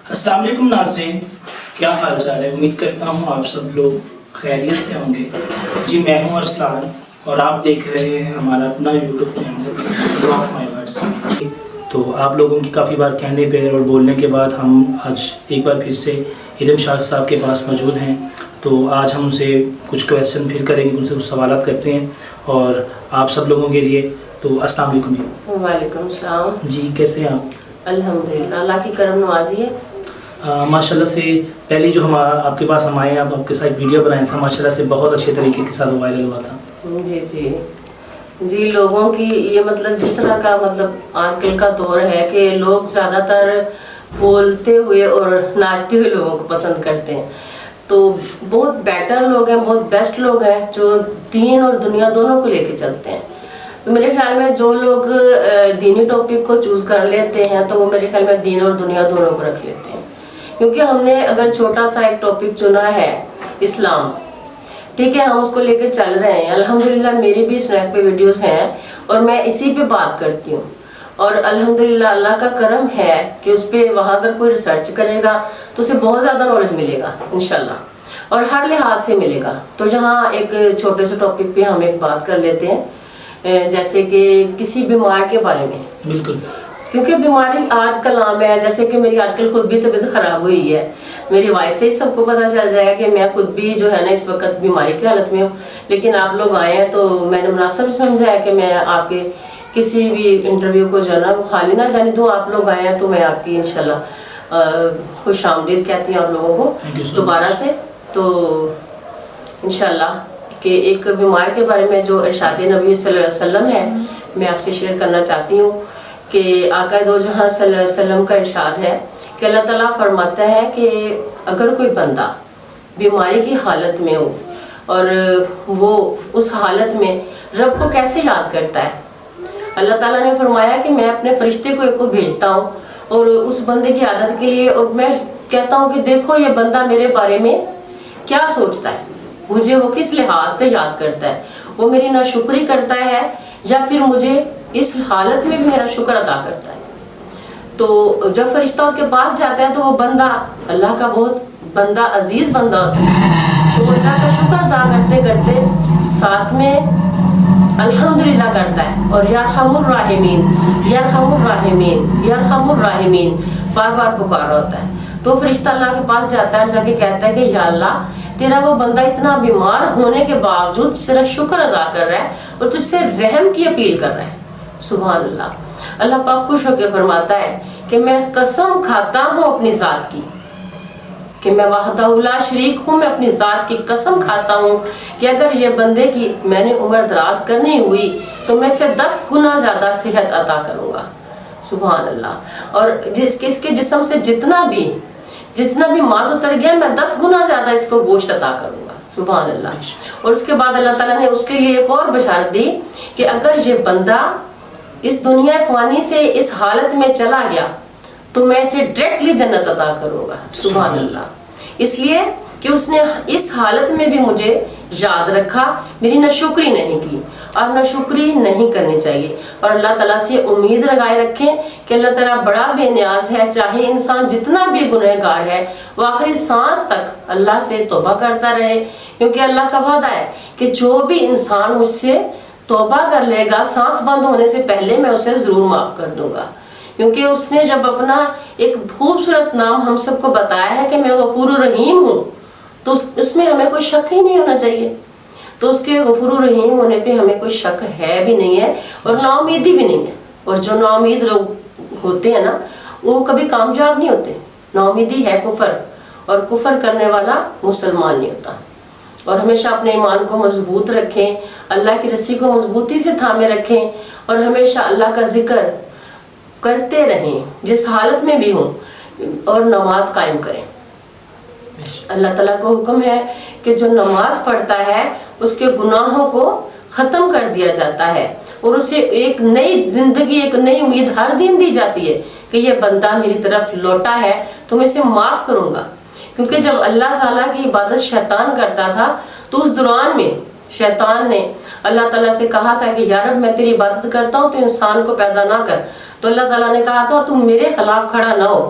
السلام علیکم ناظرین، کیا حال چال ہے؟ امید کرتا ہوں آپ سب لوگ خیریت سے ہوں گے۔ جی میں ہوں ارسلان اور آپ دیکھ رہے ہیں ہمارا اپنا یوٹیوب چینل بلاگ مائی ورڈز۔ تو آپ لوگوں کی کافی بار کہنے پہ اور بولنے کے بعد ہم آج ایک بار پھر سے علم شاہ صاحب کے پاس موجود ہیں۔ تو آج ہم ان سے کچھ کویسچن پھر کریں گے، ان سے کچھ سوالات کرتے ہیں اور آپ سب لوگوں کے لیے۔ تو السلام علیکم۔ وعلیکم السلام۔ جی کیسے ہیں آپ؟ الحمدللہ، اللہ کی کرم نوازی ہے۔ ماشاء اللہ سے پہلے جو ہم آپ کے پاس ہم آئے ہیں، آپ کے ساتھ ویڈیو بنایا تھا، ماشاء اللہ سے بہت اچھے طریقے کے ساتھ وائرل ہوا تھا۔ جی لوگوں کی یہ جس طرح کا آج کل کا دور ہے کہ لوگ زیادہ تر بولتے ہوئے اور ناچتے ہوئے لوگوں کو پسند کرتے ہیں۔ تو بہت بیٹر لوگ ہیں، بہت بیسٹ لوگ ہیں جو دین اور دنیا دونوں کو لے کے چلتے ہیں۔ تو میرے خیال میں جو لوگ دینی ٹاپک کو چوز کر لیتے ہیں تو وہ میرے خیال میں دین اور دنیا دونوں کو رکھ لیتے ہیں، کیونکہ ہم نے اگر چھوٹا سا ایک ٹاپک چنا ہے اسلام، ٹھیک ہے، ہم اس کو لے کے چل رہے ہیں۔ الحمدللہ میری بھی اسنیپ پہ ویڈیوز ہیں اور میں اسی پہ بات کرتی ہوں، اور الحمدللہ اللہ کا کرم ہے کہ اس پہ وہاں اگر کوئی ریسرچ کرے گا تو اسے بہت زیادہ نالج ملے گا انشاءاللہ، اور ہر لحاظ سے ملے گا۔ تو جہاں ایک چھوٹے سے ٹاپک پہ ہم ایک بات کر لیتے ہیں، جیسے کہ کسی بیمار کے بارے میں۔ بالکل، کیونکہ بیماری آج کل عام ہے، جیسے کہ میری آج کل خود بھی طبیعت خراب ہوئی ہے، میری وائس سے ہی سب کو پتہ چل جائے گا کہ میں خود بھی جو ہے نا اس وقت بیماری کی حالت میں ہوں، لیکن آپ لوگ آئے ہیں تو میں نے مناسب سمجھا ہے کہ میں آپ کے کسی بھی انٹرویو کو جو ہے نا خالی نہ جانے دوں۔ آپ لوگ آئے ہیں تو میں آپ کی انشاءاللہ خوش آمدید کہتی ہوں آپ لوگوں کو دوبارہ سے۔ تو انشاءاللہ کہ ایک بیمار کے بارے میں جو ارشاد نبی صلی اللہ علیہ وسلم ہے میں آپ سے شیئر کرنا چاہتی ہوں کہ آقا دو جہاں صلی اللہ علیہ وسلم کا ارشاد ہے کہ اللہ تعالیٰ فرماتا ہے کہ اگر کوئی بندہ بیماری کی حالت میں ہو اور وہ اس حالت میں رب کو کیسے یاد کرتا ہے، اللہ تعالیٰ نے فرمایا کہ میں اپنے فرشتے کو ایک کو بھیجتا ہوں اور اس بندے کی عادت کے لیے، اور میں کہتا ہوں کہ دیکھو یہ بندہ میرے بارے میں کیا سوچتا ہے، مجھے وہ کس لحاظ سے یاد کرتا ہے، وہ میری ناشکری کرتا ہے یا پھر مجھے اس حالت میں بھی میرا شکر ادا کرتا ہے۔ تو جب فرشتہ اس کے پاس جاتا ہے تو وہ بندہ اللہ کا بہت بندہ عزیز بندہ ہوتا ہے، تو وہ اللہ کا شکر ادا کرتے کرتے ساتھ میں الحمدللہ کرتا ہے اور یرحم الراحمین یرحم الراحمین یرحم الراحمین بار بار پکارا ہوتا ہے۔ تو فرشتہ اللہ کے پاس جاتا ہے، جا کے کہتا ہے کہ یا اللہ تیرا وہ بندہ اتنا بیمار ہونے کے باوجود تیرا شکر ادا کر رہا ہے اور تجھ سے رحم کی اپیل کر رہا ہے۔ سبحان اللہ۔ اللہ پاک خوش ہو کے فرماتا ہے کہ میں قسم کھاتا ہوں اپنی ذات کی کہ میں وحدہ لا شریک ہوں، میں اپنی ذات کی قسم کھاتا ہوں کہ اگر یہ بندے کی میں نے عمر دراز کرنی ہوئی تو میں سے 10 گنا زیادہ صحت عطا کروں گا۔ سبحان اللہ۔ اور اس کے جسم سے جتنا بھی ماس اتر گیا میں 10 گنا زیادہ اس کو گوشت عطا کروں گا۔ سبحان اللہ۔ اور اس کے بعد اللہ تعالیٰ نے اس کے لیے ایک اور بشارت دی کہ اگر یہ بندہ اس دنیا فانی سے اس حالت میں چلا گیا تو میں اسے ڈائریکٹلی جنت عطا کروں گا۔ سبحان اللہ۔ اس لیے کہ اس نے اس حالت میں بھی مجھے یاد رکھا، میری ناشکری نہیں کی، اور ناشکری نہیں کرنی چاہیے، اور اللہ تعالیٰ سے امید لگائے رکھیں کہ اللہ تعالیٰ بڑا بے نیاز ہے، چاہے انسان جتنا بھی گنہگار ہے وہ آخری سانس تک اللہ سے توبہ کرتا رہے، کیونکہ اللہ کا وعدہ ہے کہ جو بھی انسان مجھ سے توبہ کر لے گا سانس بند ہونے سے پہلے میں اسے ضرور معاف کر دوں گا، کیونکہ اس نے جب اپنا ایک خوبصورت نام ہم سب کو بتایا ہے کہ میں غفور الرحیم ہوں، تو اس میں ہمیں کوئی شک ہی نہیں ہونا چاہیے۔ تو اس کے غفور الرحیم ہونے پہ ہمیں کوئی شک ہے بھی نہیں ہے اور نا امیدی بھی نہیں ہے، اور جو نا امید لوگ ہوتے ہیں نا وہ کبھی کامیاب نہیں ہوتے۔ نا امیدی ہے کفر، اور کفر کرنے والا مسلمان نہیں ہوتا۔ اور ہمیشہ اپنے ایمان کو مضبوط رکھیں، اللہ کی رسی کو مضبوطی سے تھامے رکھیں، اور ہمیشہ اللہ کا ذکر کرتے رہیں جس حالت میں بھی ہوں، اور نماز قائم کریں۔ اللہ تعالیٰ کو حکم ہے کہ جو نماز پڑھتا ہے اس کے گناہوں کو ختم کر دیا جاتا ہے، اور اسے ایک نئی زندگی، ایک نئی امید ہر دن دی جاتی ہے کہ یہ بندہ میری طرف لوٹا ہے تو میں اسے معاف کروں گا۔ کیونکہ جب اللہ تعالیٰ کی عبادت شیطان کرتا تھا تو اس دوران میں شیطان نے اللہ تعالیٰ سے کہا تھا کہ یا رب میں تیری عبادت کرتا ہوں تو انسان کو پیدا نہ کر، تو اللہ تعالیٰ نے کہا تھا تم میرے خلاف کھڑا نہ ہو،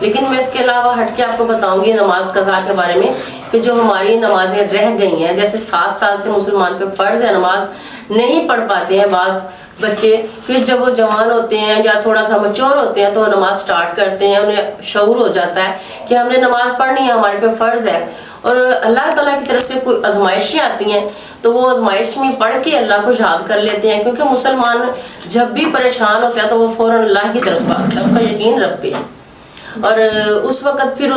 لیکن میں اس کے علاوہ ہٹ کے آپ کو بتاؤں گی نماز قضا کے بارے میں کہ جو ہماری نمازیں رہ گئی ہیں، جیسے 7 سال سے مسلمان پہ فرض ہے نماز، نہیں پڑھ پاتے ہیں بعض بچے، پھر جب وہ جوان ہوتے ہیں یا تھوڑا سا میچور ہوتے ہیں تو وہ نماز سٹارٹ کرتے ہیں، انہیں شعور ہو جاتا ہے کہ ہم نے نماز پڑھنی ہے، ہمارے پہ فرض ہے، اور اللہ تعالیٰ کی طرف سے کوئی آزمائشیں آتی ہیں تو وہ آزمائش میں پڑھ کے اللہ کو یاد کر لیتے ہیں، کیونکہ مسلمان جب بھی پریشان ہوتا ہے تو وہ فوراً اللہ کی طرف بھاگتا ہے، اس کا یقین رب پہ ہے، اور اس وقت پھر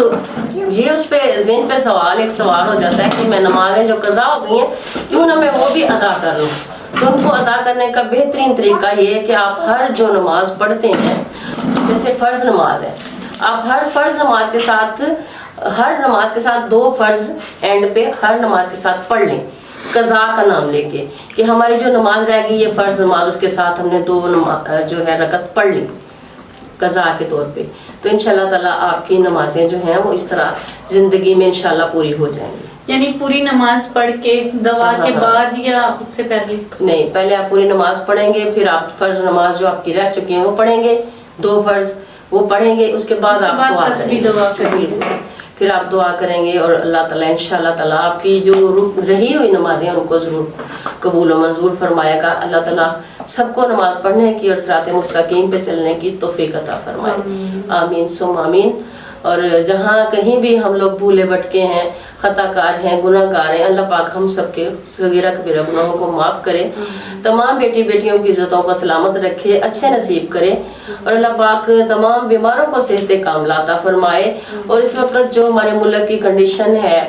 یہ اس پہ ذہن پہ ایک سوال ہو جاتا ہے کہ میں نمازیں جو قضا ہو گئی ہیں کیوں نہ میں وہ بھی ادا کر لوں۔ تو ان کو ادا کرنے کا بہترین طریقہ یہ ہے کہ آپ ہر جو نماز پڑھتے ہیں، جیسے فرض نماز ہے، آپ ہر فرض نماز کے ساتھ 2 فرض اینڈ پہ ہر نماز کے ساتھ پڑھ لیں، قضا کا نام لے کے، کہ ہماری جو نماز رہ گئی یہ فرض نماز، اس کے ساتھ ہم نے 2 جو ہے رکعت پڑھ لی قضا کے طور پہ، تو انشاءاللہ تعالیٰ آپ کی نمازیں جو ہیں وہ اس طرح زندگی میں انشاءاللہ پوری ہو جائیں گی۔ یعنی پوری نماز پڑھ کے دعا کے بعد یا اس سے پہلے؟ نہیں، پہلے آپ پوری نماز پڑھیں گے، پھر آپ فرض نماز جو آپ کی رہ چکی ہیں وہ پڑھیں گے، 2 فرض وہ پڑھیں گے، اس کے بعد آپ دعا کریں گے، پھر آپ دعا کریں گے، اور اللہ تعالیٰ انشاءاللہ تعالیٰ آپ کی جو رہی ہوئی نمازیں ان کو ضرور قبول و منظور فرمائے گا۔ اللہ تعالیٰ سب کو نماز پڑھنے کی اور صراط مستقیم پہ چلنے کی توفیق عطا فرمائے، آمین ثم آمین۔ اور جہاں کہیں بھی ہم لوگ بھولے بھٹکے ہیں، خطا کار ہیں، گناہ گار ہیں، اللہ پاک ہم سب کے صغیرہ کبیرہ گناہوں کو معاف کرے، تمام بیٹی بیٹیوں کی عزتوں کو سلامت رکھے، اچھے نصیب کرے، اور اللہ پاک تمام بیماروں کو صحت کاملہ عطا فرمائے۔ اور اس وقت جو ہمارے ملک کی کنڈیشن ہے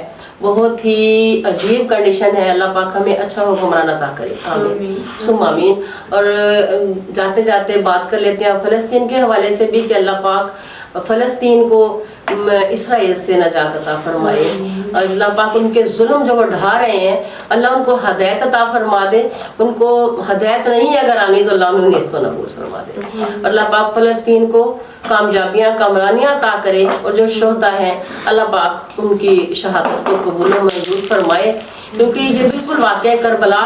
بہت ہی عجیب کنڈیشن ہے، اللہ پاک ہمیں اچھا حکمران عطا کرے، آمین ثم آمین۔ اور جاتے جاتے بات کر لیتے ہیں فلسطین کے حوالے سے بھی کہ اللہ پاک فلسطین کو اسرائیل سے نجات عطا فرمائے، اور اللہ پاک ان کے ظلم جو وہ ڈھا رہے ہیں اللہ ان کو ہدایت عطا فرما دے، ان کو ہدایت نہیں اگر آنی تو اللہ انہیں نیست و نابود فرما دے، اور اللہ پاک فلسطین کو کامیابیاں کامرانیاں عطا کرے، اور جو شہداء ہیں اللہ پاک ان کی شہادت کو قبول و منظور فرمائے، کیونکہ یہ بالکل واقعہ کربلا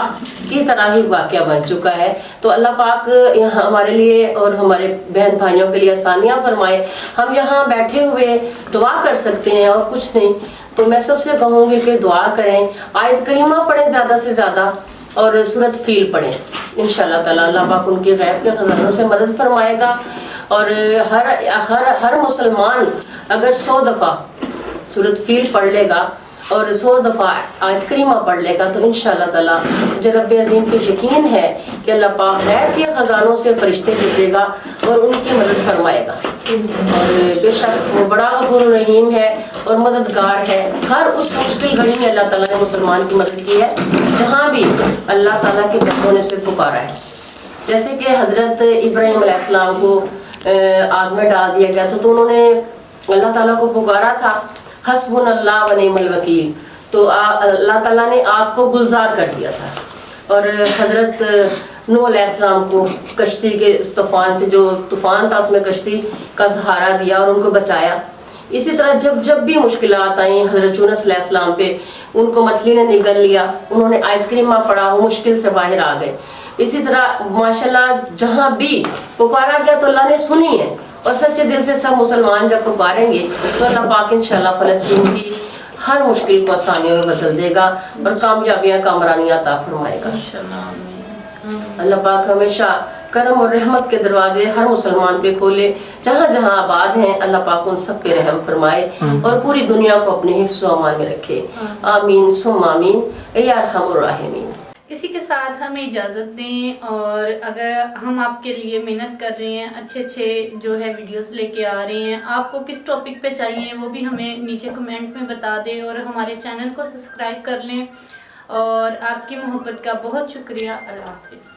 کی طرح ہی واقعہ بن چکا ہے۔ تو اللہ پاک یہاں ہمارے لیے اور ہمارے بہن بھائیوں کے لیے آسانیاں فرمائے، ہم یہاں بیٹھے ہوئے دعا کر سکتے ہیں اور کچھ نہیں، تو میں سب سے کہوں گی کہ دعا کریں، آیت کریمہ پڑھیں زیادہ سے زیادہ، اور سورۃ فیل پڑھیں، انشاءاللہ تعالیٰ اللہ پاک ان کے غیب کے خزانوں سے مدد فرمائے گا۔ اور ہر مسلمان اگر 100 دفعہ سورۃ فیل پڑھ لے گا اور 100 دفعہ آیت کریمہ پڑھ لے گا تو انشاءاللہ تعالیٰ مجھے رب عظیم کو یقین ہے کہ اللہ پاک غیب کے خزانوں سے فرشتے بھیجے گا اور ان کی مدد فرمائے گا، اور بے شک وہ بڑا غفور رحیم ہے اور مددگار ہے۔ ہر اس مشکل گھڑی میں اللہ تعالیٰ نے مسلمان کی مدد کی ہے جہاں بھی اللہ تعالیٰ کے بندوں نے سے پکارا ہے، جیسے کہ حضرت ابراہیم علیہ السلام کو آگ میں ڈال دیا گیا تو انہوں نے اللہ تعالیٰ کو پکارا تھا، حسبنا اللہ و نعم الوکیل، تو اللہ تعالیٰ نے آگ کو گلزار کر دیا تھا، اور حضرت نوح علیہ السلام کو کشتی کے طوفان سے، جو طوفان تھا اس میں کشتی کا سہارا دیا اور ان کو بچایا۔ اسی طرح جب بھی مشکلات آئیں حضرت یونس علیہ السلام پہ، ان کو مچھلی نے نگل لیا، انہوں نے آیت کریمہ پڑھا، وہ مشکل سے باہر آ گئے۔ اسی طرح ماشاءاللہ جہاں بھی پکارا گیا تو اللہ نے سنی ہے، اور سچے دل سے سب مسلمان جب پکاریں گے تو اللہ پاک انشاءاللہ فلسطین کی ہر مشکل کو آسانیوں میں بدل دے گا اور کامیابیاں کامرانیاں عطا فرمائے گا۔ اللہ پاک ہمیشہ کرم اور رحمت کے دروازے ہر مسلمان پہ کھولے، جہاں جہاں آباد ہیں اللہ پاک ان سب پہ رحم فرمائے اور پوری دنیا کو اپنے حفظ و امان میں رکھے، آمین ثم آمین یا ارحم الراحمین۔ اسی کے ساتھ ہمیں اجازت دیں، اور اگر ہم آپ کے لیے محنت کر رہے ہیں، اچھے جو ہے ویڈیوز لے کے آ رہے ہیں، آپ کو کس ٹاپک پہ چاہیے وہ بھی ہمیں نیچے کمنٹ میں بتا دیں، اور ہمارے چینل کو سبسکرائب کر لیں، اور آپ کی محبت کا بہت شکریہ۔ اللہ حافظ۔